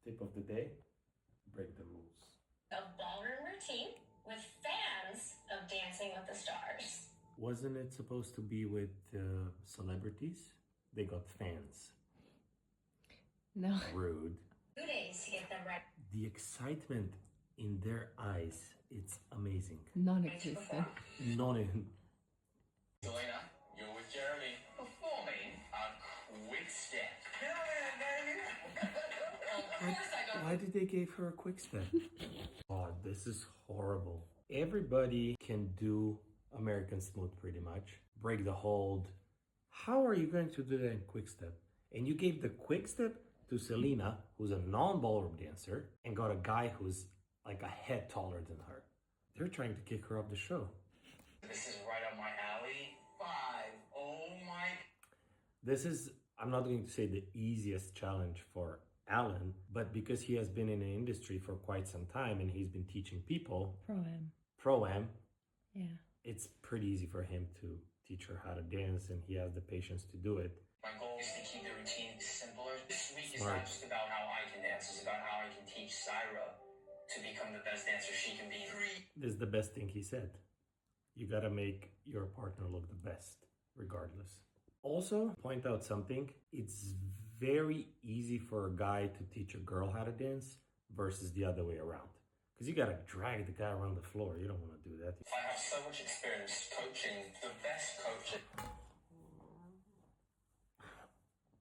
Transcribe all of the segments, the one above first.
Tip of the day, break the rules. A ballroom routine with fans of Dancing with the Stars. Wasn't it supposed to be with celebrities? They got fans. No. Rude. 2 days to get them ready. The excitement in their eyes, it's amazing. Non-existent. Selena, you're with Jeremy performing a quick step. Why did they give her a quick step? God, this is horrible. Everybody can do American Smooth pretty much. Break the hold. How are you going to do that in quick step? And you gave the quick step to Selena, who's a non-ballroom dancer, and got a guy who's like a head taller than her. They're trying to kick her off the show. This is right up my alley. 5. Oh my. This is, I'm not going to say the easiest challenge for Alan, but because he has been in the industry for quite some time and he's been teaching people Pro-Am, yeah, it's pretty easy for him to teach her how to dance, and he has the patience to do it. My goal is to keep the routine simpler. This week is not just about how I can dance, it's about how I can teach Syra to become the best dancer she can be. This is the best thing he said. You gotta make your partner look the best, regardless. Also, point out something. It's very easy for a guy to teach a girl how to dance versus the other way around. Because you gotta drag the guy around the floor. You don't want to do that. I have so much experience coaching the best coaches.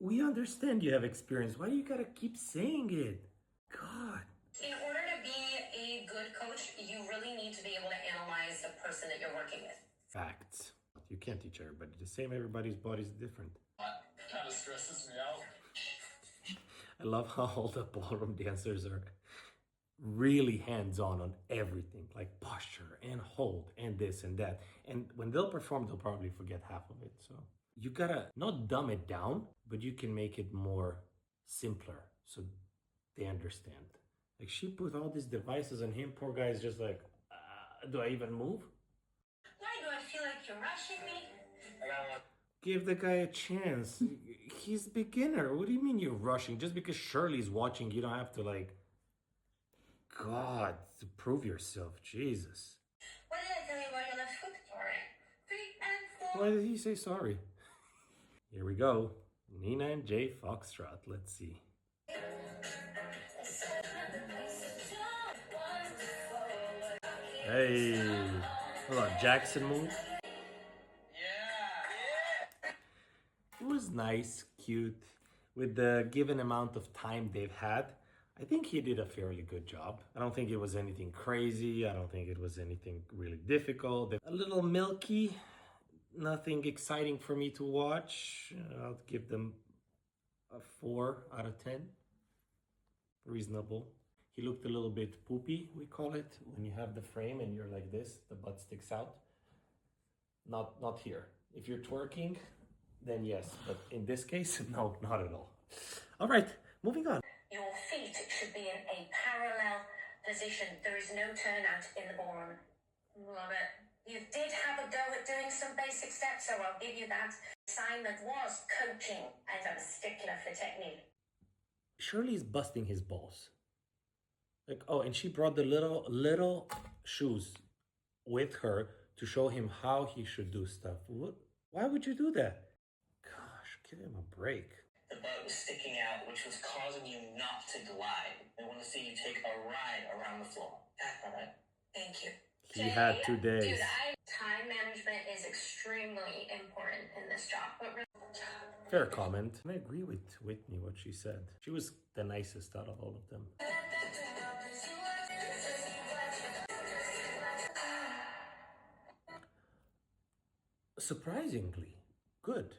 We understand you have experience. Why do you gotta keep saying it? God. In order to be a good coach, you really need to be able to analyze the person that you're working with. Facts. You can't teach everybody the same. Everybody's body is different. That kind of stresses me out. I love how all the ballroom dancers are really hands-on on everything, like posture and hold and this and that. And when they'll perform, they'll probably forget half of it. So you gotta not dumb it down, but you can make it more simpler so they understand. Like, she put all these devices on him. Poor guy is just like, do I even move? Why do I feel like you're rushing me? Give the guy a chance. He's a beginner. What do you mean you're rushing? Just because Shirley's watching, you don't have to, like, God, to prove yourself. Jesus. What did I tell you about your left foot? Sorry. 3 and 4. Why did he say sorry? Here we go. Nina and Jay Foxtrot. Let's see. Hey. Hold on. Jackson move. It was nice, cute. With the given amount of time they've had, I think he did a fairly good job. I don't think it was anything crazy. I don't think it was anything really difficult. A little milky, nothing exciting for me to watch. I'll give them a 4 out of 10. Reasonable. He looked a little bit poopy, we call it, when you have the frame and you're like this, the butt sticks out. Not here. If you're twerking, then yes, but in this case, no, not at all. All right, moving on. Your feet should be in a parallel position. There is no turnout in the ballroom. Love it. You did have a go at doing some basic steps, so I'll give you that. Assignment was coaching, and I'm a stickler for technique. Shirley's busting his balls. Like, oh, and she brought the little shoes with her to show him how he should do stuff. What? Why would you do that? Gosh, give him a break. The butt was sticking out, which was causing you not to glide. They want to see you take a ride around the floor. All right. Thank you. He had 2 days. Time management is extremely important in this job. But Fair comment. I agree with Whitney, what she said. She was the nicest out of all of them. Surprisingly good.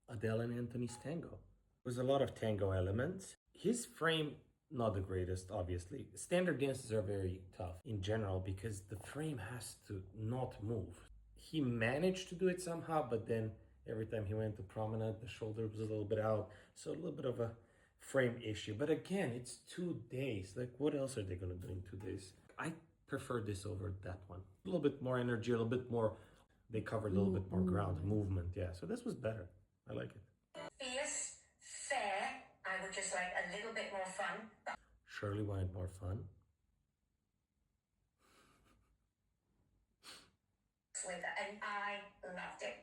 Adele and Anthony's tango. There's a lot of tango elements. His frame, not the greatest, obviously. Standard dances are very tough in general because the frame has to not move. He managed to do it somehow, but then every time he went to promenade, the shoulder was a little bit out. So a little bit of a frame issue. But again, it's 2 days. Like, what else are they going to do in 2 days? I prefer this over that one. A little bit more energy, a little bit more. They covered a little bit more ground, movement, yeah. So this was better. I like it. Fierce, fair, I would just like a little bit more fun. Shirley wanted more fun. With it, and I loved it.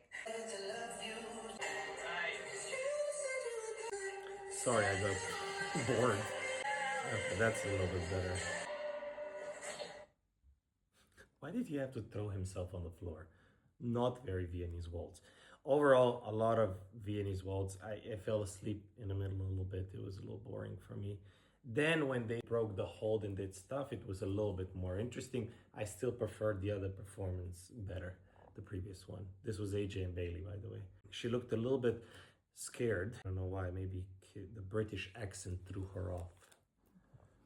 Sorry, I got bored. Okay, that's a little bit better. Why did he have to throw himself on the floor? Not very Viennese waltz. Overall, a lot of Viennese waltz. I fell asleep in the middle a little bit. It was a little boring for me. Then when they broke the hold and did stuff, it was a little bit more interesting. I still preferred the other performance better, the previous one. This was AJ and Bailey, by the way. She looked a little bit scared. I don't know why. Maybe the British accent threw her off.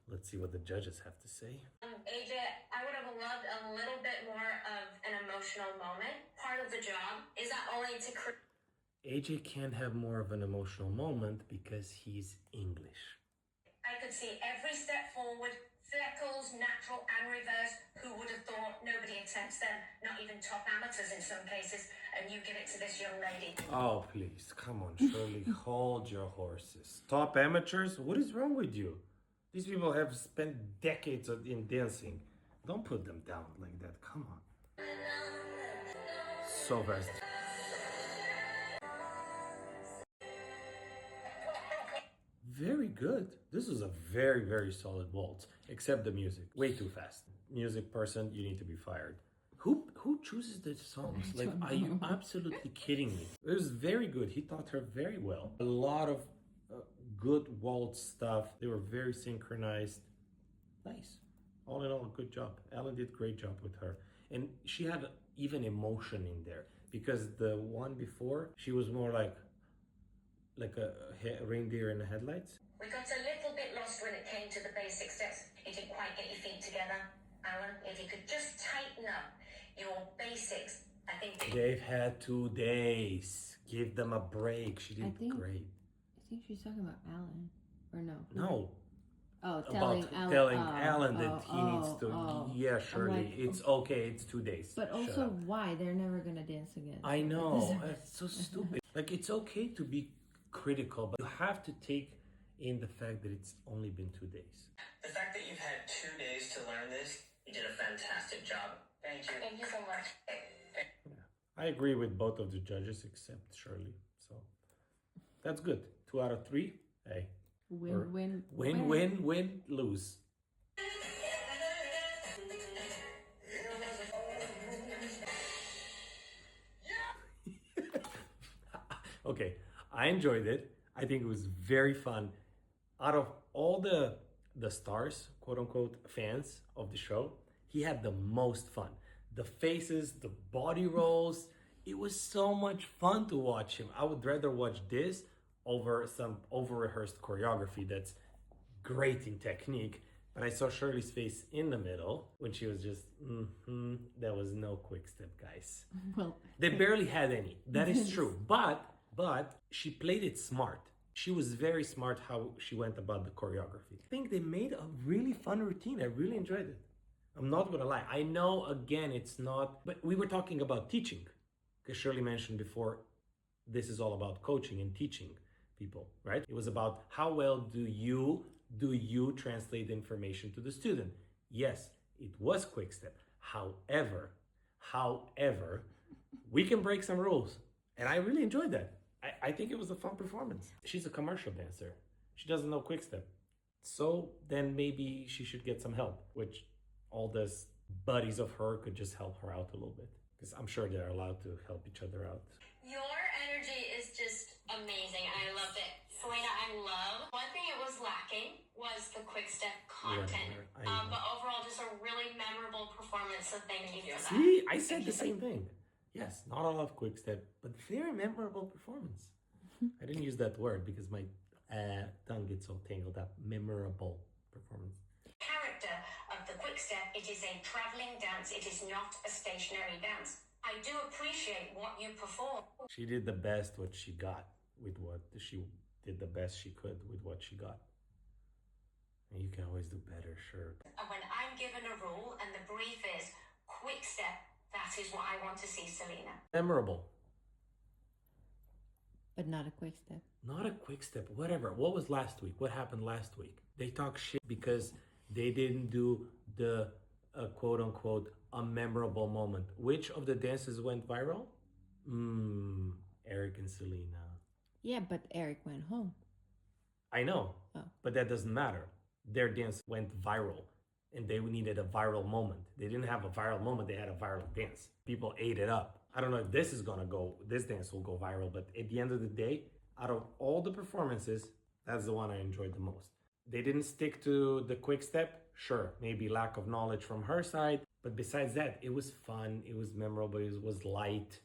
Let's see what the judges have to say. AJ, I would have loved a little bit more of an emotional moment. Part of the job is not only to create. AJ can't have more of an emotional moment because he's English. I could see every step forward, fleckles, natural and reverse. Who would have thought? Nobody attempts them, not even top amateurs in some cases. And you give it to this young lady. Oh, please, come on, Shirley, hold your horses. Top amateurs? What is wrong with you? These people have spent decades in dancing. Don't put them down like that. Come on. So fast. Very good. This is a very, very solid waltz, except the music. Way too fast. Music person, you need to be fired. Who chooses the songs? Like, are you absolutely kidding me? It was very good. He taught her very well. A lot of good waltz stuff. They were very synchronized. Nice. All in all, good job. Ellen did a great job with her. And she had even emotion in there. Because the one before, she was more like a reindeer in the headlights. We got a little bit lost when it came to the basic steps. You didn't quite get your feet together, Alan. If you could just tighten up your basics, I think... They've had 2 days. Give them a break. She did great. I think she's talking about Alan, or no? No. Oh, telling Alan that he needs to. Yeah, surely. Like, it's okay. It's 2 days. But also, why? They're never gonna dance again. I know. It's so stupid. Like, it's okay to be critical, but you have to take in the fact that it's only been 2 days. The fact that you've had 2 days to learn this, you did a fantastic job. Thank you. Thank you so much. Yeah. I agree with both of the judges except Shirley. So that's good. 2 out of 3. Hey. Win, lose. Okay, I enjoyed it. I think it was very fun. Out of all the stars, quote unquote, fans of the show, he had the most fun. The faces, the body rolls, it was so much fun to watch him. I would rather watch this over some over-rehearsed choreography that's great in technique. But I saw Shirley's face in the middle when she was just, there was no quick step, guys. Well, they barely had any. That is true. But she played it smart. She was very smart how she went about the choreography. I think they made a really fun routine. I really enjoyed it. I'm not gonna lie. I know, again, it's not, but we were talking about teaching. Because Shirley mentioned before, this is all about coaching and teaching people, right? It was about how well do you translate the information to the student? Yes, it was quick step. However, we can break some rules. And I really enjoyed that. I think it was a fun performance. She's a commercial dancer. She doesn't know quick step. So then maybe she should get some help, which all those buddies of her could just help her out a little bit. Because I'm sure they're allowed to help each other out. Your energy is just amazing. I loved it. Selena, I love. One thing it was lacking was the quick step content. But overall, just a really memorable performance. So thank you for that. See, I said the same thing. Yes, not a lot of quick step, but very memorable performance. I didn't use that word because my tongue gets so tangled up. Memorable performance. Character of the quick step, it is a traveling dance. It is not a stationary dance. I do appreciate what you perform. She did the best what she got with what she did the best she could with what she got. And you can always do better, sure. When I'm given a rule and the brief is quick step, that is what I want to see, Selena. Memorable. But not a quick step. Not a quick step, whatever. What was last week? What happened last week? They talk shit because they didn't do the quote unquote a memorable moment. Which of the dances went viral? Eric and Selena. Yeah, but Eric went home. I know, Oh. but that doesn't matter. Their dance went viral and they needed a viral moment. They didn't have a viral moment, they had a viral dance. People ate it up. I don't know if this dance will go viral, but at the end of the day, out of all the performances, that's the one I enjoyed the most. They didn't stick to the quick step. Sure, maybe lack of knowledge from her side. But besides that, it was fun. It was memorable. It was light.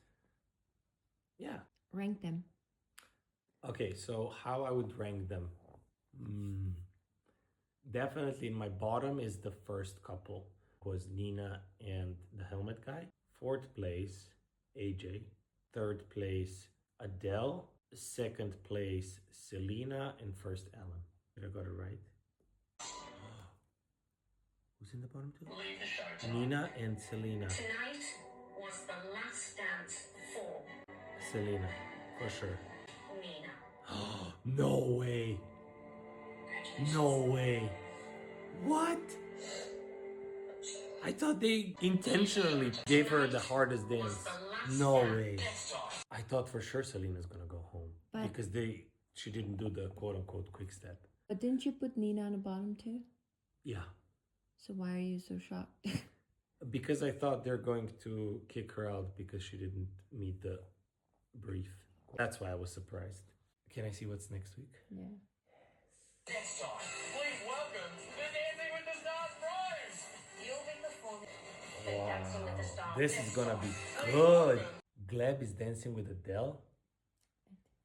Yeah. Rank them. Okay, so how I would rank them? Definitely my bottom is the first couple. Was Nina and the helmet guy. Fourth place, AJ. Third place, Adele. Second place, Selena. And first, Ellen. Did I got it right? Who's in the bottom two? Leave the show tonight. Nina and Selena. Tonight was the last dance for Selena, for sure. Nina. No way. No way. What? I thought they intentionally gave her the hardest dance. No way. I thought for sure Selena's gonna go home. But- Because she didn't do the quote unquote quick step. But didn't you put Nina on the bottom too? Yeah. So why are you so shocked? Because I thought they're going to kick her out because she didn't meet the brief. That's why I was surprised. Can I see what's next week? Yeah. Next time, please welcome the Dancing with the Stars prize. You'll be performing the Dancing with the Stars. This is gonna be good. Gleb is dancing with Adele.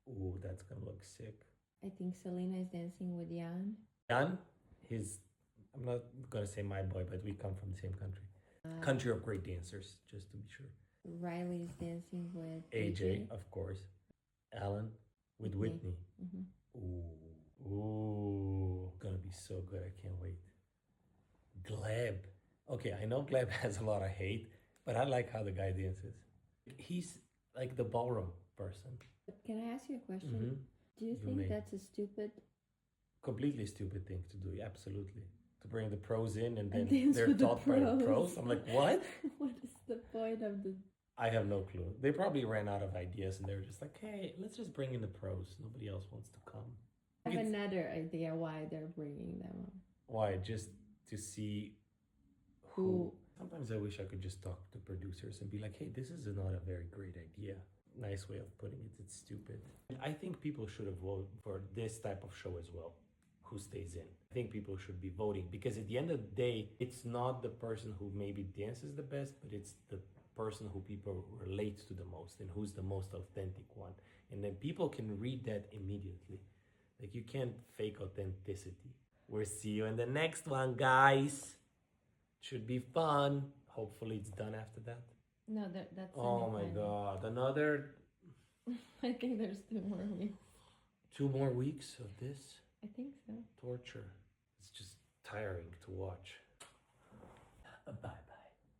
Ooh, that's gonna look sick. I think Selena is dancing with Jan. Jan, I'm not gonna say my boy, but we come from the same country. Country of great dancers, just to be sure. Riley is dancing with AJ, of course. Alan with Whitney. Ooh, gonna be so good. I can't wait. Gleb. Okay, I know Gleb has a lot of hate, but I like how the guy dances. He's like the ballroom person. But can I ask you a question? Mhm. Do you You think may. that's a stupid Completely stupid thing to do, absolutely. To bring the pros in and then And dance they're with the taught by the pros. pros. I'm like, what? What is the point of the... I have no clue. They probably ran out of ideas and they were just like, hey, let's just bring in the pros. Nobody else wants to come. I have It's- another idea why they're bringing them on. Why? Just to see who. Sometimes I wish I could just talk to producers and be like, hey, this is not a very great idea. Nice way of putting it. It's stupid. I think people should have voted for this type of show as well. Who stays in? I think people should be voting because at the end of the day, it's not the person who maybe dances the best, but it's the person who people relate to the most and who's the most authentic one. And then people can read that immediately. Like you can't fake authenticity. We'll see you in the next one, guys. Should be fun. Hopefully it's done after that. No, that's... Oh my God. Another I think there's 2 more weeks. 2 more weeks of this I think so. torture. It's just tiring to watch. Bye-bye.